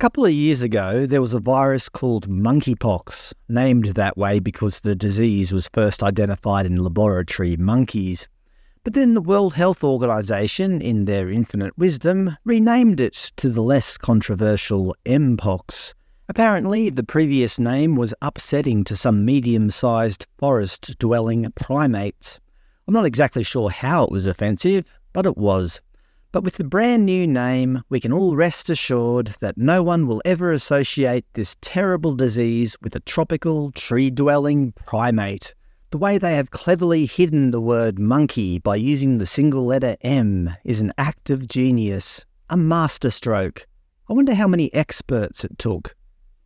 couple of years ago, there was a virus called Monkeypox, named that way because the disease was first identified in laboratory monkeys. But then the World Health Organization, in their infinite wisdom, renamed it to the less controversial Mpox. Apparently, the previous name was upsetting to some medium-sized forest-dwelling primates. I'm not exactly sure how it was offensive, but it was. But with the brand new name, we can all rest assured that no one will ever associate this terrible disease with a tropical, tree-dwelling primate. The way they have cleverly hidden the word monkey by using the single letter M is an act of genius, a masterstroke. I wonder how many experts it took.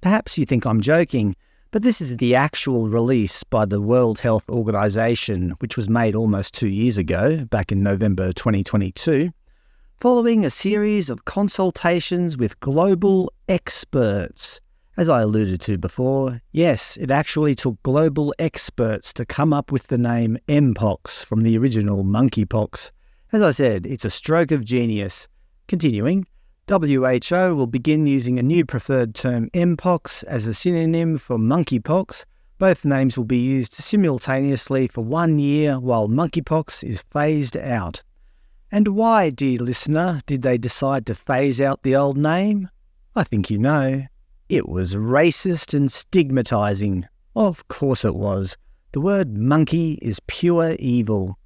Perhaps you think I'm joking, but this is the actual release by the World Health Organization, which was made almost 2 years ago, back in November 2022. Following a series of consultations with global experts. As I alluded to before, yes, it actually took global experts to come up with the name Mpox from the original Monkeypox. As I said, it's a stroke of genius. Continuing, WHO will begin using a new preferred term Mpox as a synonym for Monkeypox. Both names will be used simultaneously for 1 year while Monkeypox is phased out. And why, dear listener, did they decide to phase out the old name? I think you know. It was racist and stigmatizing. Of course it was. The word monkey is pure evil.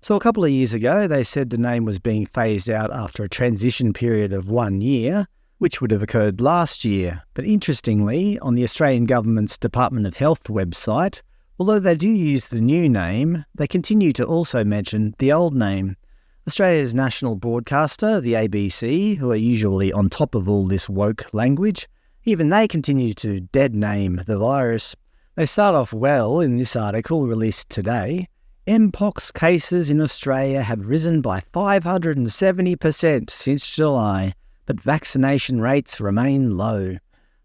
So a couple of years ago, they said the name was being phased out after a transition period of 1 year, which would have occurred last year. But interestingly, on the Australian Government's Department of Health website, although they do use the new name, they continue to also mention the old name. Australia's national broadcaster, the ABC, who are usually on top of all this woke language, even they continue to dead name the virus. They start off well in this article released today. Mpox cases in Australia have risen by 570% since July, but vaccination rates remain low.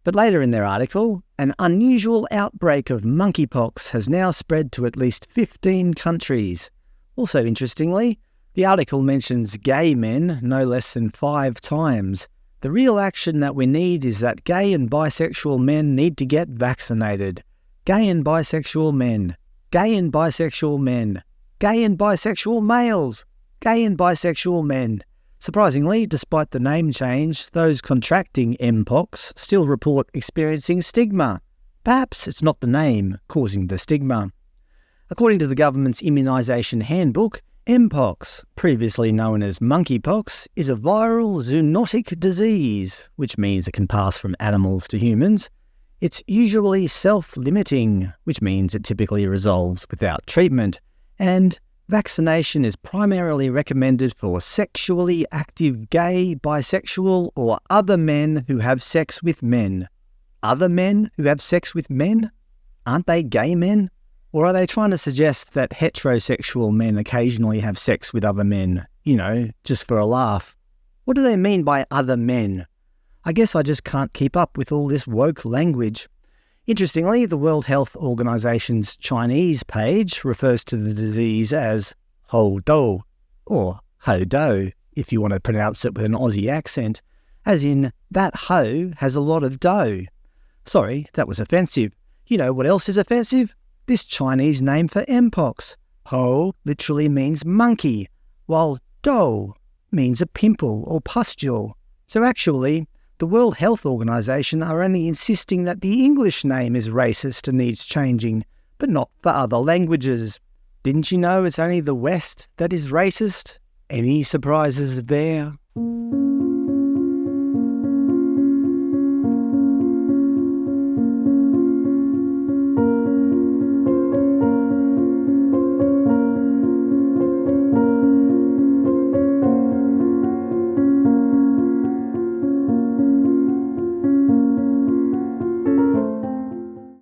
But later in their article, an unusual outbreak of monkeypox has now spread to at least 15 countries. Also interestingly, the article mentions gay men no less than 5 times. The real action that we need is that gay and bisexual men need to get vaccinated. Gay and bisexual men. Gay and bisexual men. Gay and bisexual males. Gay and bisexual men. Surprisingly, despite the name change, those contracting Mpox still report experiencing stigma. Perhaps it's not the name causing the stigma. According to the government's immunisation handbook, Mpox, previously known as monkeypox, is a viral zoonotic disease, which means it can pass from animals to humans. It's usually self-limiting, which means it typically resolves without treatment, and vaccination is primarily recommended for sexually active gay, bisexual, or other men who have sex with men. Other men who have sex with men? Aren't they gay men? Or are they trying to suggest that heterosexual men occasionally have sex with other men, just for a laugh? What do they mean by other men? I guess I just can't keep up with all this woke language. Interestingly, the World Health Organization's Chinese page refers to the disease as ho do, or ho do, if you want to pronounce it with an Aussie accent, as in, that ho has a lot of dough. Sorry, that was offensive. You know what else is offensive? This Chinese name for Mpox. Ho literally means monkey, while do means a pimple or pustule. So actually, the World Health Organization are only insisting that the English name is racist and needs changing, but not for other languages. Didn't you know it's only the West that is racist? Any surprises there?